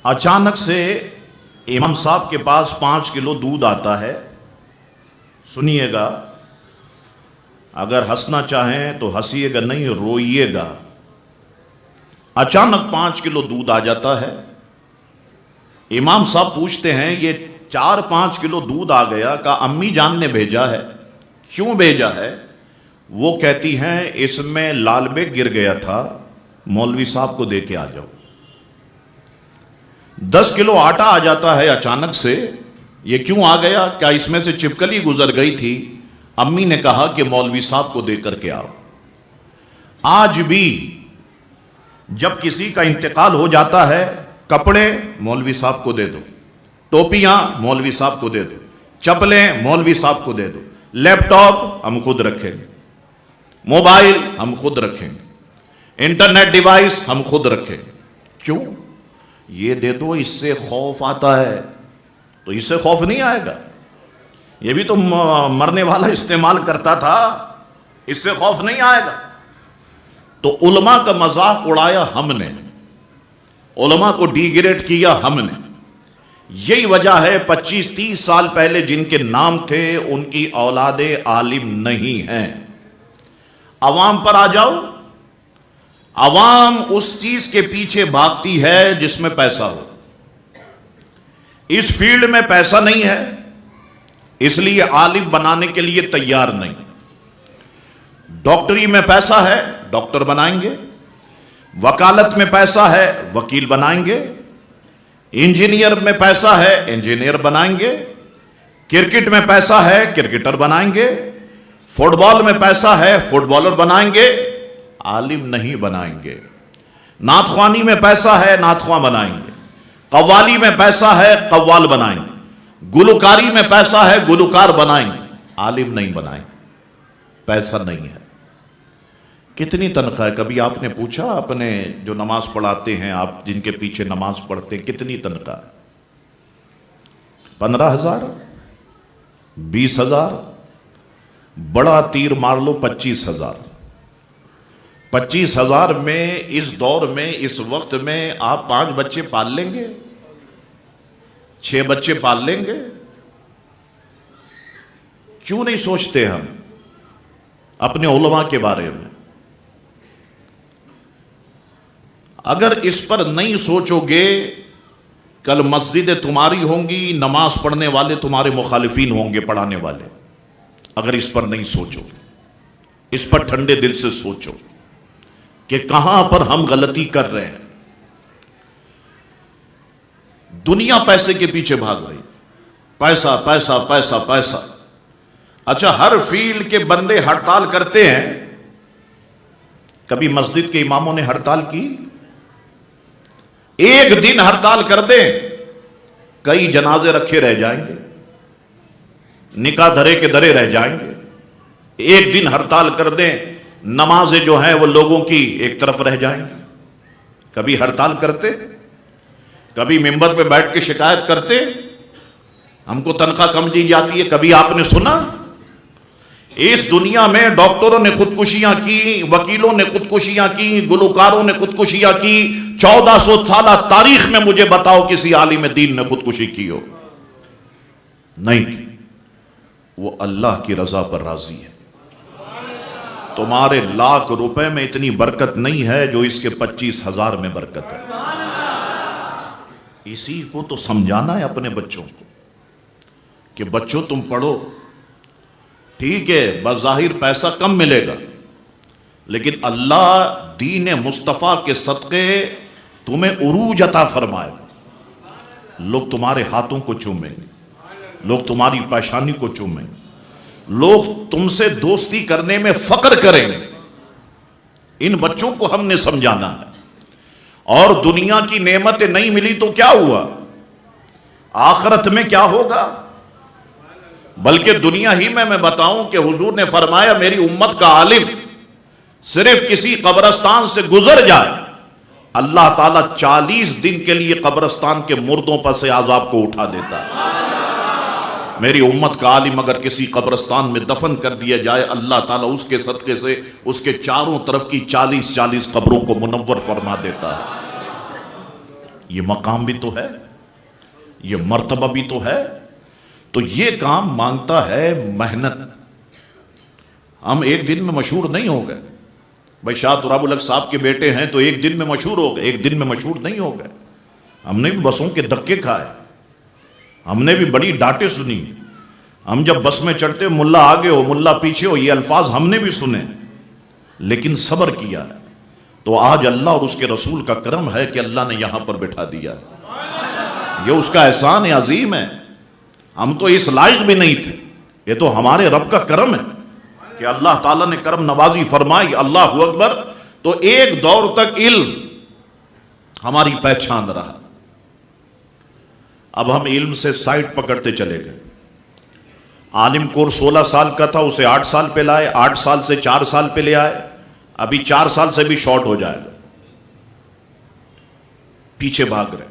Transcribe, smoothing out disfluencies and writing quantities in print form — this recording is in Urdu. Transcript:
اچانک سے امام صاحب کے پاس 5 کلو دودھ آتا ہے. سنیے گا، اگر ہنسنا چاہیں تو ہنسیے گا نہیں، روئیے گا. اچانک 5 کلو دودھ آ جاتا ہے. امام صاحب پوچھتے ہیں یہ 4-5 کلو دودھ آ گیا، کہا امی جان نے بھیجا ہے. کیوں بھیجا ہے؟ وہ کہتی ہیں اس میں لال بیگ گر گیا تھا، مولوی صاحب کو دے کے آ جاؤ. 10 کلو آٹا آ جاتا ہے اچانک سے. یہ کیوں آ گیا؟ کیا اس میں سے چپکلی گزر گئی تھی؟ امی نے کہا کہ مولوی صاحب کو دے کر کے آؤ. آج بھی جب کسی کا انتقال ہو جاتا ہے، کپڑے مولوی صاحب کو دے دو، ٹوپیاں مولوی صاحب کو دے دو، چپلیں مولوی صاحب کو دے دو، لیپ ٹاپ ہم خود رکھیں گے، موبائل ہم خود رکھیں گے، انٹرنیٹ ڈیوائس ہم خود رکھیں گے. کیوں؟ یہ دے دو، اس سے خوف آتا ہے. تو اس سے خوف نہیں آئے گا، یہ بھی تو مرنے والا استعمال کرتا تھا، اس سے خوف نہیں آئے گا. تو علماء کا مذاق اڑایا ہم نے، علماء کو ڈی گریڈ کیا ہم نے. یہی وجہ ہے 25-30 سال پہلے جن کے نام تھے ان کی اولاد عالم نہیں ہیں. عوام پر آ جاؤ، عوام اس چیز کے پیچھے بھاگتی ہے جس میں پیسہ ہو. اس فیلڈ میں پیسہ نہیں ہے، اس لیے عالم بنانے کے لیے تیار نہیں. ڈاکٹری میں پیسہ ہے، ڈاکٹر بنائیں گے. وکالت میں پیسہ ہے، وکیل بنائیں گے. انجینئر میں پیسہ ہے، انجینئر بنائیں گے. کرکٹ میں پیسہ ہے، کرکٹر بنائیں گے. فٹ بال میں پیسہ ہے، فٹ بالر بنائیں گے. عالم نہیں بنائیں گے. نعت خوانی میں پیسہ ہے، نعت خواں بنائیں گے. قوالی میں پیسہ ہے، قوال بنائیں گے. گلوکاری میں پیسہ ہے، گلوکار بنائیں گے. عالم نہیں بنائیں گے، پیسہ نہیں ہے. کتنی تنخواہ ہے؟ کبھی آپ نے پوچھا اپنے جو نماز پڑھاتے ہیں، آپ جن کے پیچھے نماز پڑھتے ہیں، کتنی تنخواہ ہے؟ 15,000، 20,000، بڑا تیر مار لو 25,000. 25,000 میں اس دور میں، اس وقت میں آپ 5 بچے پال لیں گے؟ 6 بچے پال لیں گے؟ کیوں نہیں سوچتے ہم اپنے علماء کے بارے میں؟ اگر اس پر نہیں سوچو گے، کل مسجدیں تمہاری ہوں گی، نماز پڑھنے والے تمہارے مخالفین ہوں گے، پڑھانے والے. اگر اس پر نہیں سوچو گے، اس پر ٹھنڈے دل سے سوچو کہ کہاں پر ہم غلطی کر رہے ہیں. دنیا پیسے کے پیچھے بھاگ رہی، پیسہ پیسہ پیسہ پیسہ. اچھا، ہر فیلڈ کے بندے ہڑتال کرتے ہیں. کبھی مسجد کے اماموں نے ہڑتال کی؟ ایک دن ہڑتال کر دیں، کئی جنازے رکھے رہ جائیں گے، نکاح دھرے کے دھرے رہ جائیں گے. ایک دن ہڑتال کر دیں، نمازیں جو ہیں وہ لوگوں کی ایک طرف رہ جائیں گی. کبھی ہڑتال کرتے؟ کبھی ممبر پہ بیٹھ کے شکایت کرتے ہم کو تنخواہ کم دی جاتی ہے؟ کبھی آپ نے سنا؟ اس دنیا میں ڈاکٹروں نے خودکشیاں کی، وکیلوں نے خودکشیاں کی، گلوکاروں نے خودکشیاں کی. 1400 سالہ تاریخ میں مجھے بتاؤ کسی عالم دین نے خودکشی کی ہو؟ نہیں. وہ اللہ کی رضا پر راضی ہے. تمہارے لاکھ روپے میں اتنی برکت نہیں ہے جو اس کے 25,000 میں برکت ہے. اسی کو تو سمجھانا ہے اپنے بچوں کو کہ بچوں تم پڑھو، ٹھیک ہے بظاہر پیسہ کم ملے گا، لیکن اللہ دین مصطفیٰ کے صدقے تمہیں عروج عطا فرمائے. لوگ تمہارے ہاتھوں کو چومیں گے، لوگ تمہاری پیشانی کو چومیں گے، لوگ تم سے دوستی کرنے میں فخر کریں گے. ان بچوں کو ہم نے سمجھانا ہے. اور دنیا کی نعمتیں نہیں ملی تو کیا ہوا؟ آخرت میں کیا ہوگا؟ بلکہ دنیا ہی میں بتاؤں کہ حضور نے فرمایا میری امت کا عالم صرف کسی قبرستان سے گزر جائے، اللہ تعالیٰ 40 دن کے لیے قبرستان کے مردوں پر سے عذاب کو اٹھا دیتا ہے. میری امت کا عالم اگر کسی قبرستان میں دفن کر دیا جائے، اللہ تعالیٰ اس کے صدقے سے اس کے چاروں طرف کی 40 قبروں کو منور فرما دیتا ہے. یہ مقام بھی تو ہے، یہ مرتبہ بھی تو ہے، تو یہ کام مانگتا ہے محنت۔ ہم ایک دن میں مشہور نہیں ہو گئے۔ بھائی شاہ تراب الحق صاحب کے بیٹے ہیں تو ایک دن میں مشہور ہو گئے، ایک دن میں مشہور نہیں ہو گئے۔ ہم نے بھی بسوں کے دھکے کھائے، ہم نے بھی بڑی ڈانٹیں سنی۔ ہم جب بس میں چڑھتے ملا آگے ہو ملا پیچھے ہو، یہ الفاظ ہم نے بھی سنے، لیکن صبر کیا ہے۔ تو آج اللہ اور اس کے رسول کا کرم ہے کہ اللہ نے یہاں پر بٹھا دیا، یہ اس کا احسان عظیم ہے۔ ہم تو اس لائق بھی نہیں تھے، یہ تو ہمارے رب کا کرم ہے کہ اللہ تعالیٰ نے کرم نوازی فرمائی۔ اللہ اکبر۔ تو ایک دور تک علم ہماری پہچان رہا، اب ہم علم سے سائٹ پکڑتے چلے گئے۔ عالم کورس 16 سال کا تھا، اسے 8 سال پہ لائے، 8 سال سے 4 سال پہ لے آئے، ابھی 4 سال سے بھی شارٹ ہو جائے گا، پیچھے بھاگ رہے۔